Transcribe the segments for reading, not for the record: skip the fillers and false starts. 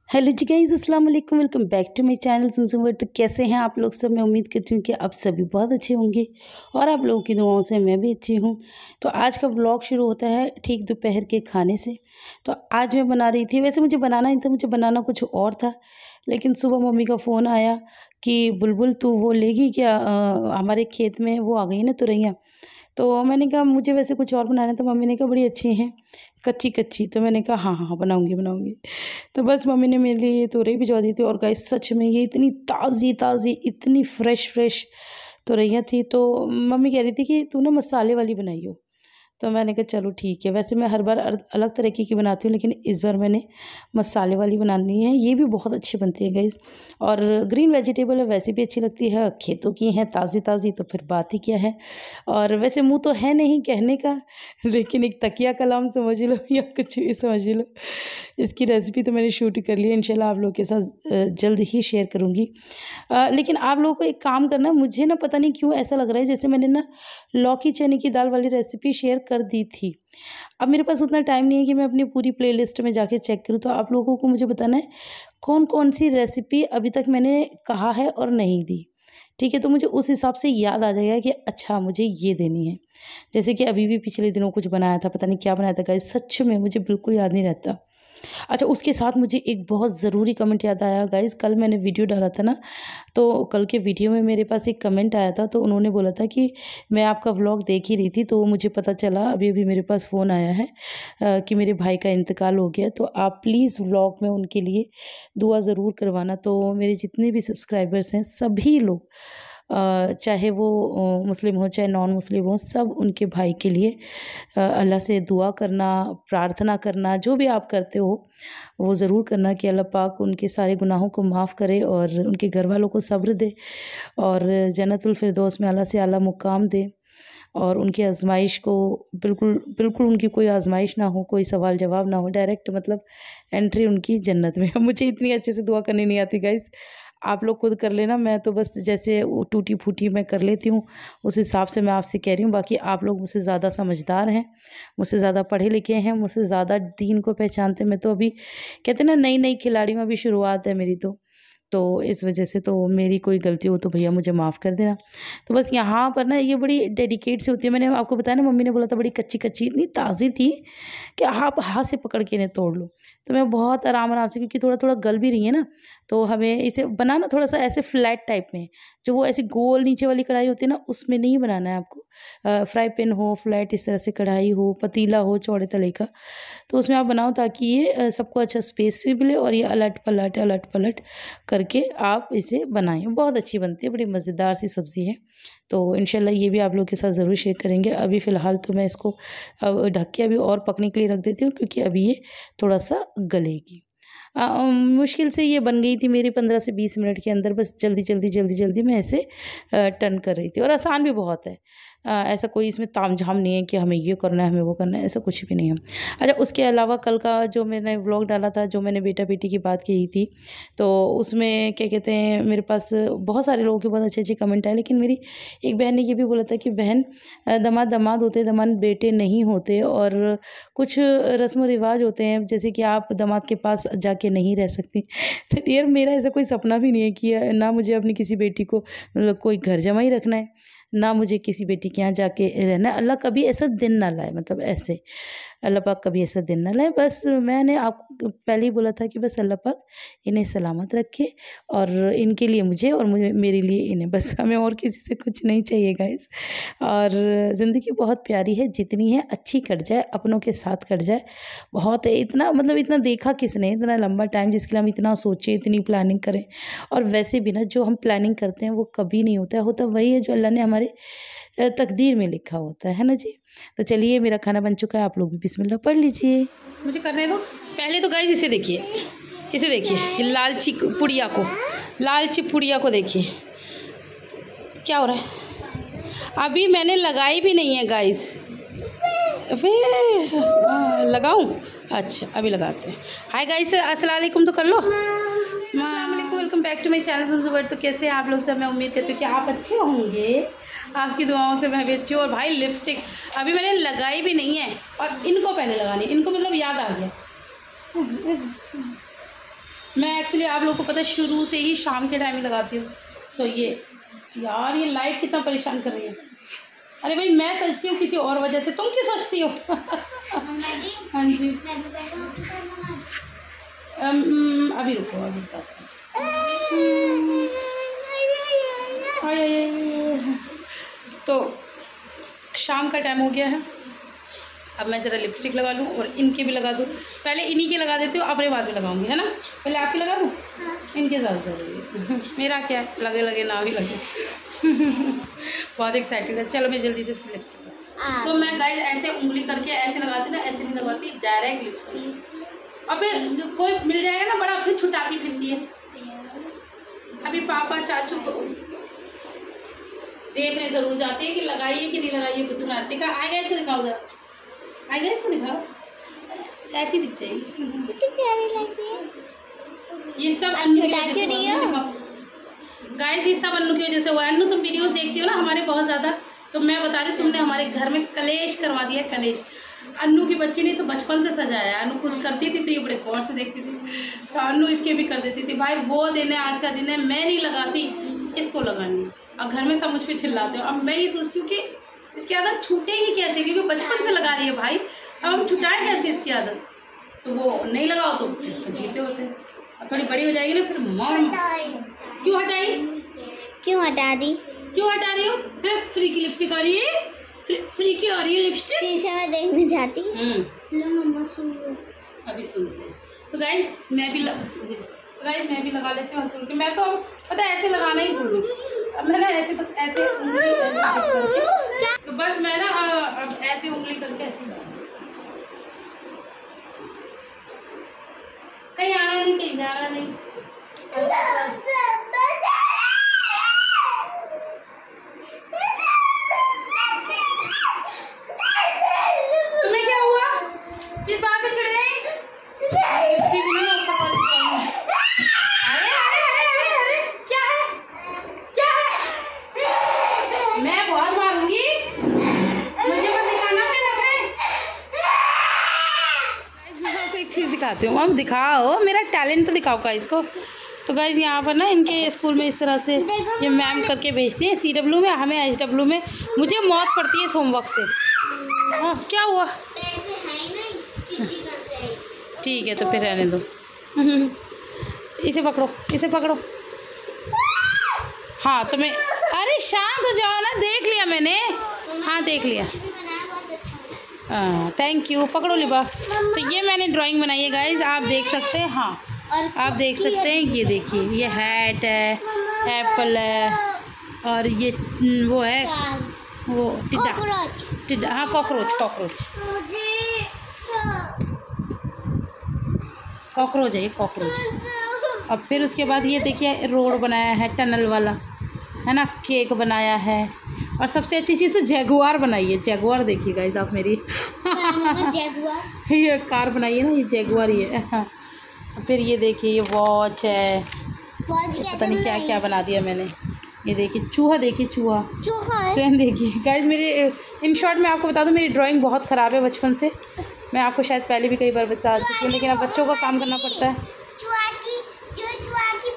Hello जी guys, अस्सलाम वालेकुम। Welcome back to my channel Sunsum world. तो कैसे हैं आप लोग सब? मैं उम्मीद करती हूँ कि आप सभी बहुत अच्छे होंगे और आप लोगों की दुआओं से मैं भी अच्छी हूँ। तो आज का व्लॉग शुरू होता है ठीक दोपहर के खाने से। तो आज मैं बना रही थी, वैसे मुझे बनाना नहीं था, मुझे बनाना कुछ और था, लेकिन सुबह मम्मी का फ़ोन आया कि बुलबुल तू वो लेगी क्या, हमारे खेत में वो आ गई ना तुरैया। तो मैंने कहा मुझे वैसे कुछ और बनाना था। मम्मी ने कहा बड़ी अच्छी हैं कच्ची कच्ची। तो मैंने कहा हाँ हाँ हाँ बनाऊँगी बनाऊँगी। तो बस मम्मी ने मेरे लिए तुरई भिजवा दी थी। और गाइस सच में ये इतनी ताज़ी ताज़ी, इतनी फ्रेश तुरैयाँ थी। तो मम्मी कह रही थी कि तू ना मसाले वाली बनाई हो। तो मैंने कहा चलो ठीक है। वैसे मैं हर बार अलग तरीके की बनाती हूँ, लेकिन इस बार मैंने मसाले वाली बनानी है। ये भी बहुत अच्छी बनती है गाइस। और ग्रीन वेजिटेबल है, वैसे भी अच्छी लगती है, खेतों की हैं ताज़ी ताज़ी, तो फिर बात ही क्या है। और वैसे मुँह तो है नहीं कहने का, लेकिन एक तकिया कलाम समझ लो या कुछ भी समझ लो। इसकी रेसिपी तो मैंने शूट कर ली है, इंशाल्लाह आप लोगों के साथ जल्द ही शेयर करूँगी। लेकिन आप लोगों को एक काम करना, मुझे ना पता नहीं क्यों ऐसा लग रहा है जैसे मैंने ना लौकी चने की दाल वाली रेसिपी शेयर कर दी थी। अब मेरे पास उतना टाइम नहीं है कि मैं अपनी पूरी प्लेलिस्ट में जाके चेक करूँ। तो आप लोगों को मुझे बताना है कौन कौन सी रेसिपी अभी तक मैंने कहा है और नहीं दी, ठीक है। तो मुझे उस हिसाब से याद आ जाएगा कि अच्छा मुझे ये देनी है। जैसे कि अभी भी पिछले दिनों कुछ बनाया था, पता नहीं क्या बनाया था गाइस, सच में मुझे बिल्कुल याद नहीं रहता। अच्छा, उसके साथ मुझे एक बहुत ज़रूरी कमेंट याद आया गाइस। कल मैंने वीडियो डाला था ना, तो कल के वीडियो में मेरे पास एक कमेंट आया था। तो उन्होंने बोला था कि मैं आपका व्लॉग देख ही रही थी, तो मुझे पता चला अभी अभी मेरे पास फ़ोन आया है कि मेरे भाई का इंतकाल हो गया। तो आप प्लीज़ व्लॉग में उनके लिए दुआ ज़रूर करवाना। तो मेरे जितने भी सब्सक्राइबर्स हैं सभी लोग, चाहे वो मुस्लिम हो चाहे नॉन मुस्लिम हो, सब उनके भाई के लिए अल्लाह से दुआ करना, प्रार्थना करना, जो भी आप करते हो वो ज़रूर करना कि अल्लाह पाक उनके सारे गुनाहों को माफ़ करे और उनके घर वालों को सब्र दे और जन्नतुल फिरदौस में आला से आला मुकाम दे। और उनकी आजमाइश को बिल्कुल बिल्कुल उनकी कोई आजमाइश ना हो, कोई सवाल जवाब ना हो, डायरेक्ट मतलब एंट्री उनकी जन्नत में। मुझे इतनी अच्छे से दुआ करनी नहीं आती गाइस, आप लोग खुद कर लेना। मैं तो बस जैसे वो टूटी फूटी मैं कर लेती हूँ, उस हिसाब से मैं आपसे कह रही हूँ। बाकी आप लोग मुझसे ज़्यादा समझदार हैं, मुझसे ज़्यादा पढ़े लिखे हैं, मुझसे ज़्यादा दीन को पहचानते हैं। मैं तो अभी कहते हैं ना नई नई खिलाड़ी हूँ, अभी शुरुआत है मेरी। तो इस वजह से तो मेरी कोई गलती हो तो भैया मुझे माफ़ कर देना। तो बस यहाँ पर ना ये बड़ी डेडिकेट से होती है। मैंने आपको बताया ना, मम्मी ने बोला था बड़ी कच्ची कच्ची, इतनी ताज़ी थी कि आप हाथ से पकड़ के इन्हें तोड़ लो। तो मैं बहुत आराम आराम से, क्योंकि थोड़ा थोड़ा गल भी रही है ना, तो हमें इसे बनाना थोड़ा सा ऐसे फ्लैट टाइप में, जो वो ऐसी गोल नीचे वाली कढ़ाई होती है ना, उसमें नहीं बनाना है आपको। फ्राई पैन हो, फ्लैट इस तरह से कढ़ाई हो, पतीला हो चौड़े तले का, तो उसमें आप बनाओ ताकि ये सबको अच्छा स्पेस भी मिले और ये अलट पलट करके आप इसे बनाएं। बहुत अच्छी बनती है, बड़ी मज़ेदार सी सब्ज़ी है। तो इंशाल्लाह ये भी आप लोग के साथ ज़रूर शेयर करेंगे। अभी फ़िलहाल तो मैं इसको अब ढक के अभी और पकने के लिए रख देती हूँ, क्योंकि अभी ये थोड़ा सा गलेगी। मुश्किल से ये बन गई थी मेरी 15 से 20 मिनट के अंदर। बस जल्दी मैं ऐसे टर्न कर रही थी, और आसान भी बहुत है। ऐसा कोई इसमें तामझाम नहीं है कि हमें ये करना है हमें वो करना है, ऐसा कुछ भी नहीं है। अच्छा, उसके अलावा कल का जो मैंने व्लॉग डाला था, जो मैंने बेटा बेटी की बात कही थी, तो उसमें क्या कहते हैं, मेरे पास बहुत सारे लोगों के बहुत अच्छे अच्छे कमेंट आए। लेकिन मेरी एक बहन ने ये भी बोला था कि बहन, दामाद दामाद होते, दामाद बेटे नहीं होते, और कुछ रस्म व रिवाज होते हैं जैसे कि आप दामाद के पास जाके नहीं रह सकती। तो डियर, मेरा ऐसा कोई सपना भी नहीं है कि ना मुझे अपनी किसी बेटी को मतलब कोई घर जमाई रखना है, ना मुझे किसी बेटी के यहाँ जाके रहना है। अल्लाह कभी ऐसा दिन ना लाए, मतलब ऐसे अल्लाह पाक कभी ऐसा दिन ना लाए। बस मैंने आपको पहले ही बोला था कि बस अल्लाह पाक इन्हें सलामत रखे, और इनके लिए मुझे और मुझे मेरे लिए इन्हें, बस हमें और किसी से कुछ नहीं चाहिए गाइस। और ज़िंदगी बहुत प्यारी है, जितनी है अच्छी कट जाए, अपनों के साथ कट जाए, बहुत है। इतना मतलब इतना देखा किसने, इतना लंबा टाइम जिसके लिए हम इतना सोचें, इतनी प्लानिंग करें। और वैसे भी ना जो हम प्लानिंग करते हैं वो कभी नहीं होता है, होता वही है जो अल्लाह ने हमारे तकदीर में लिखा होता है ना जी। तो चलिए, मेरा खाना बन चुका है, आप लोग भी बिस्मिल्लाह पढ़ लीजिए। मुझे करने दो। पहले तो गाइस इसे देखिए, इसे देखिए, लालची पुड़िया को, लालची पुड़िया को देखिए क्या हो रहा है। अभी मैंने लगाई भी नहीं है गाइस। लगाऊं? अच्छा, अभी लगाते हैं। हाय गाइस, अस्सलाम वालेकुम तो कर लो। अस्सलाम वालेकुम, welcome back to my channel Sunsum world. तो कैसे हैं आप लोग सब? मैं उम्मीद करती हूँ कि आप अच्छे होंगे, आपकी दुआओं से मैं भी अच्छी हूँ। और भाई लिपस्टिक अभी मैंने लगाई भी नहीं है, और इनको पहले लगानी, इनको मतलब याद आ गया। मैं एक्चुअली आप लोगों को पता है शुरू से ही शाम के टाइम ही लगाती हूँ। तो ये यार ये लाइट कितना परेशान कर रही है। अरे भाई मैं सजती हूँ किसी और वजह से, तुम क्यों सजती हो? हाँ जी अभी रुको, अभी बताती हूँ। तो शाम का टाइम हो गया है, अब मैं ज़रा लिपस्टिक लगा लूँ और इनके भी लगा दूँ। पहले इन्हीं के लगा देती हूँ, अपने बाद में लगाऊंगी, है ना। पहले आपके लगा दूँ, इनके ज़्यादा ज़रूरी मेरा क्या है, लगे लगे ना भी लगे। बहुत एक्साइटेड है। चलो मैं जल्दी से लिपस्टिक तो मैं गाइस ऐसे उंगली करके ऐसे लगाती ना, ऐसे नहीं लगाती, डायरेक्ट लिपस्टिक। और फिर कोई मिल जाएगा ना बड़ा, फिर छुटाती फिरती है। अभी पापा चाचू को देखने जरूर जाते हैं कि लगाइए कि नहीं लगाइए। बुद्धू नाटी का आएगा, ऐसे दिखाओ जरा, आएगा इसको दिखाओ, ऐसी दिख जाएगी। प्यारी लगती है। ये सब गाइस, ये सब अन्नू की वजह से हुआ। अन्नू तुम वीडियोस देखती हो ना हमारे बहुत ज़्यादा, तो मैं बता रही हूँ तुमने हमारे घर में कलेश करवा दिया, कलेश। अन्नू की बच्ची ने इसे बचपन से सजाया। अन्नू खुद करती थी तो ये बड़े गौर से देखती थी, तो अन्नू इसके भी कर देती थी। भाई वो दिन है, आज का दिन है, मैं नहीं लगाती, इसको लगानी है। और घर में सब मुझ पर चिल्लाते हो। अब मैं ये सोचती हूँ कि इसकी आदत छूटेगी कैसे, क्योंकि बचपन से लगा रही है भाई, अब हम छुटाएं कैसे इसकी आदत। तो वो नहीं लगाओ तो जीते होते हैं। अब थोड़ी बड़ी हो जाएगी ना फिर मॉम क्यों हटाई, क्यों हटा दी, क्यों हटा रही हो? फ्री की लिपस्टिक आ रही है, फ्री की आ रही है लिपस्टिक। शीशे में देखने जाती मम्मा सुन लो, अभी सुनते हैं। तो गाइस मैं भी लगा लेती हूँ। मैं तो पता है ऐसे लगाना ही भूलूँ। अब मैं ना ऐसे बस ऐसे उंगली करके, तो बस मैं ना अब ऐसे उंगली करके ऐसे कहीं आना नहीं, कहीं जाना नहीं। तुम्हें क्या हुआ, किस बात पे चिढ़ गई? अरे क्या है, क्या है? मैं बहुत मारूंगी, मुझे मत दिखाना अपने नखरे। मैं आपको एक चीज़ दिखाती हूँ, अब दिखाओ, मेरा टैलेंट तो दिखाओ गाइस को। तो गाइस यहाँ पर ना इनके स्कूल में इस तरह से ये मैम करके भेजती है, CW में, हमें HW में। मुझे मौत पड़ती है इस होमवर्क से। हाँ क्या हुआ? ठीक है तो फिर रहने दो। इसे पकड़ो, इसे पकड़ो। हाँ तो मैं, अरे शांत हो जाओ ना, देख लिया मैंने। हाँ देख लिया, हाँ थैंक यू। पकड़ो लिबा। तो ये मैंने ड्राइंग बनाई है गाइज, आप देख सकते हैं। हाँ आप देख सकते हैं, ये देखिए, ये हैट है, एप्पल है, और ये वो है, वो टिड्डा, हाँ कॉकरोच है ये, कॉकरोच। अब फिर उसके बाद ये देखिए रोड बनाया है, टनल वाला है ना, केक बनाया है, और सबसे अच्छी चीज़ तो जैगुआर बनाई है। जैगुआर देखिए गाइस आप मेरी ये कार बनाई है ना, ये जैगुआर ही है। फिर ये देखिए ये वॉच है, पता नहीं क्या क्या बना दिया मैंने। ये देखिए चूहा, देखिए चूहा ट्रेन देखिए गाइस। मेरे इन शॉर्ट मैं आपको बता दूं, मेरी ड्राइंग बहुत ख़राब है बचपन से। मैं आपको शायद पहले भी कई बार बता चुकी हूँ, लेकिन अब बच्चों का काम करना पड़ता है।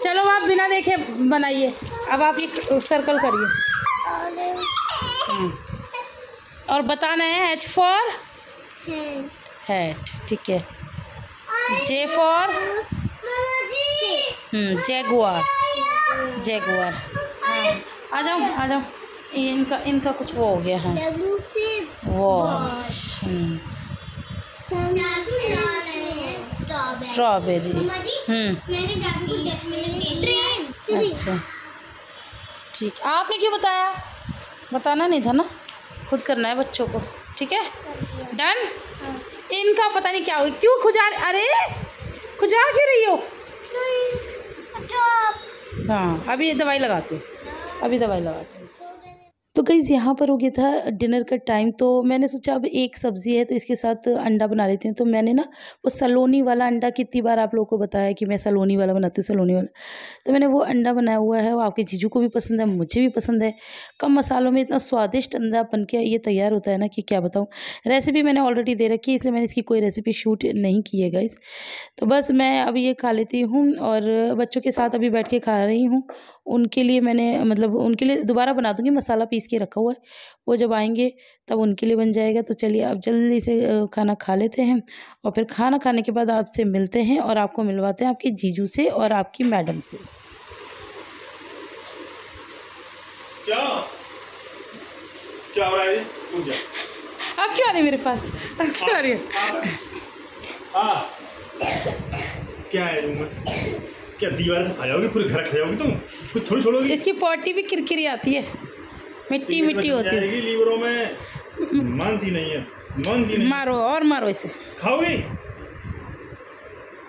चलो आप बिना देखे बनाइए। अब आप एक सर्कल करिए और बताना है H फॉर हैट, ठीक है। J for Jaguar, Jaguar. हाँ आ जाओ। इनका कुछ वो हो गया है, वॉच, स्ट्रॉबेरी। अच्छा ठीक, आपने क्यों बताया? बताना नहीं था ना, खुद करना है बच्चों को, ठीक है डन। इनका पता नहीं क्या हो, क्यों खुजा, अरे खुजा क्यों रही हो? हाँ अभी दवाई लगाती हूँ, अभी दवाई लगाती हूँ। तो गाइस यहाँ पर हो गया था डिनर का टाइम। तो मैंने सोचा अब एक सब्ज़ी है तो इसके साथ अंडा बना लेती हूँ। तो मैंने ना वो सलोनी वाला अंडा, कितनी बार आप लोगों को बताया कि मैं सलोनी वाला बनाती हूँ, सलोनी वाला। तो मैंने वो अंडा बनाया हुआ है, वो आपके जीजू को भी पसंद है, मुझे भी पसंद है। कम मसालों में इतना स्वादिष्ट अंडा बन के ये तैयार होता है ना कि क्या बताऊँ। रेसिपी मैंने ऑलरेडी दे रखी है, इसलिए मैंने इसकी कोई रेसिपी शूट नहीं की है गाइस। तो बस मैं अभी ये खा लेती हूँ और बच्चों के साथ अभी बैठ के खा रही हूँ। उनके लिए मैंने मतलब उनके लिए दोबारा बना दूँगी, मसाला पीस के रखा हुआ है, वो जब आएंगे तब उनके लिए बन जाएगा। तो चलिए अब जल्दी से खाना खा लेते हैं और फिर खाना खाने के बाद आपसे मिलते हैं और आपको मिलवाते हैं आपके जीजू से और आपकी मैडम से। क्या क्या हो रहा है? अब क्यों आ रही मेरे पास? अब क्यों आ रही है? क्या है रूम में? क्या दीवार से खाओगी? पूरे घर खाओगी तुम? कुछ छोड़ छोड़ोगी? इसकी पोटी भी किरकिरी आती है, मिट्टी मिट्टी होती है लीवरों में। मानती नहीं है, मानती नहीं। मारो और मारो इसे। खाओगी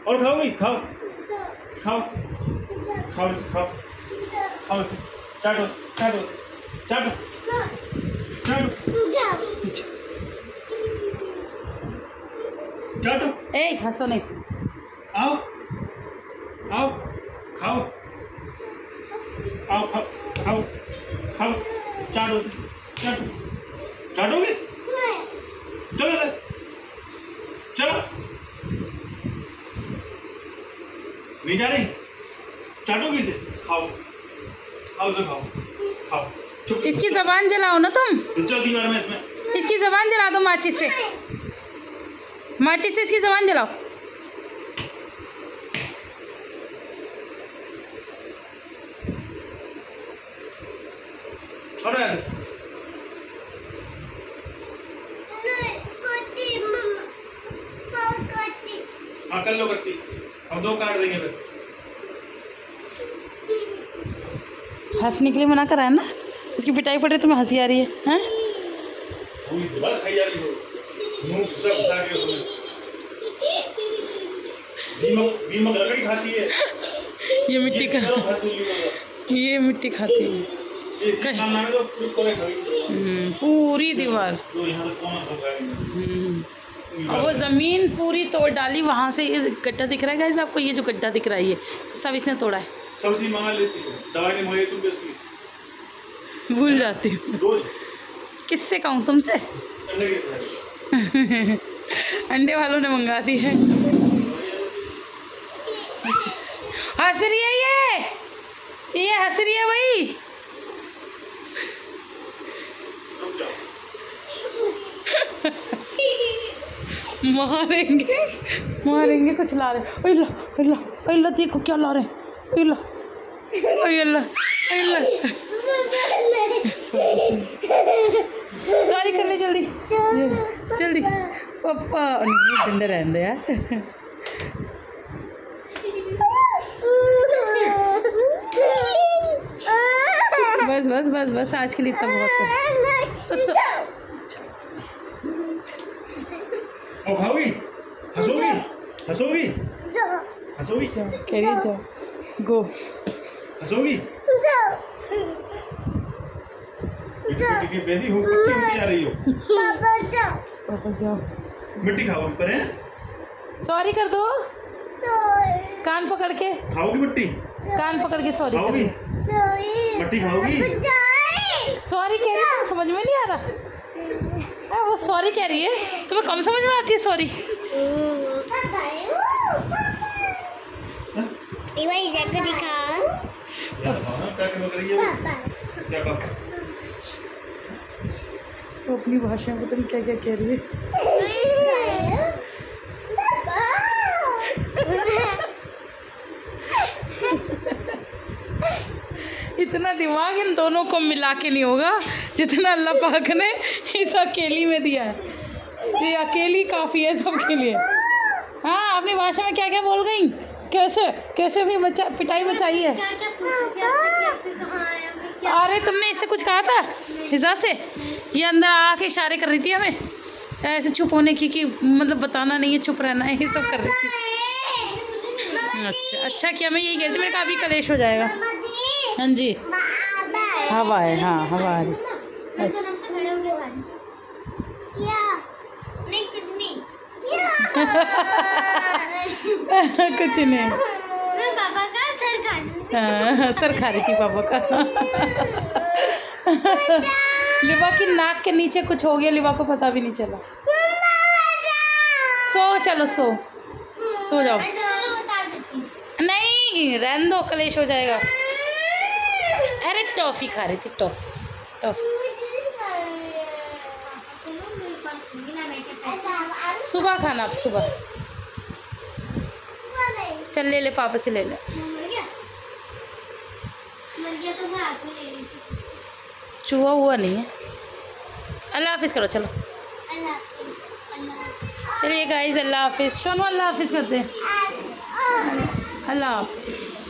और खाओगी? खाओ खाओ खाओ खाओ खाओ, चाटो चाटो चाटो चाटो चाटो। ए हंसो नहीं। आओ आओ खाओ, आओ खाओ खाओ खाओ, चाटो चाटो, चाटोगे? चलो चलो, नहीं जा रही? चाटोगी इसे? खाओ खाओ तो खाओ खाओ। इसकी जबान जलाओ ना तुम। चल दीवार में इसमें। इसकी जबान जला दो माचिस से, माचिस से इसकी जबान जलाओ। छोड़ो ऐसे। हाँ कर लो कट्टी, हम 2 काट देंगे फिर। हंसने के लिए मना करा है ना, उसकी पिटाई पड़ रही तुम्हें हंसी आ रही है? हैं? पूरी दीवार खाई जा रही हो, मुंह घुसा घुसा के तुम्हें। दीमक लकड़ी खाती है। ये मिट्टी का, ये मिट्टी खाती है। पूरी दीवार, और वो जमीन पूरी तोड़ डाली। वहाँ से ये गड्ढा दिख रहा है गाइस आपको, ये जो गड्ढा दिख रहा है ये सब इसने तोड़ा है। सब्जी मंगा लेती है, दवाई नहीं मंगाई तुम किसकी? भूल जाती हूँ। किससे कहूँ, तुमसे? अंडे वालों ने मंगा दी है। हंस रही है ये हंस रही है वही। मारेंगे मारेंगे, कुछ ला रहे। अल्लाह देखो क्या ला रहे हैं। अल्लाह सॉरी कर ले जल्दी जल्दी। पापा नहीं डंडे रहने दे यार। बस बस बस बस आज के लिए इतना बहुत है। तो खाओगी? हंसोगी? हंसोगी? हंसोगी? कह रही है जाओ, गो। हंसोगी? बेसी हो, मिट्टी आ रही हो। पापा जाओ, मिट्टी खाओ ऊपर है। सॉरी कर दो, कान पकड़ के। खाओगी मिट्टी? कान पकड़ के सॉरी खाओगी? मिट्टी खाओगी? सॉरी कह रही है, समझ में नहीं आ रहा। वो सॉरी कह रही है, तुम्हें कम समझ में आती है सॉरी। वो अपनी भाषा में पता नहीं क्या क्या कह रही है। इतना दिमाग इन दोनों को मिला के नहीं होगा जितना अल्लाह पाक ने इस अकेली में दिया है। ये अकेली काफ़ी है सबके लिए। हाँ, अपनी भाषा में क्या क्या बोल गई? कैसे कैसे अपनी पिटाई बचाई है। अरे तुमने इससे कुछ कहा था हिजा से? ये अंदर आके इशारे कर रही थी हमें ऐसे चुप होने की, कि मतलब बताना नहीं है, चुप रहना है, ये सब कर रही थी। अच्छा किया, मैं यही कहती, मेरे का अभी कलेश हो जाएगा। हाँ जी, हवा है, हाँ हवा आ रही। तो हमसे बड़े हो गए क्या? नहीं कुछ नहीं कुछ नहीं। मैं पापा का सर काटूंगी। सर खा रही थी पापा का। लिवा की नाक के नीचे कुछ हो गया, लिवा को पता भी नहीं चला। सो चलो सो जाओ। नहीं रहने दो, कलेश हो जाएगा। अरे टॉफी खा रही थी, टॉफी। सुबह खाना, आप सुबह। चल ले ले, पापा से ले ले। चूहा हुआ नहीं है। अल्लाह हाफिज करो, चलो। चलिए गाइस, अल्लाह हाफिज। सोनू अल्लाह हाफिज करते हैं। अल्लाह हाफिज।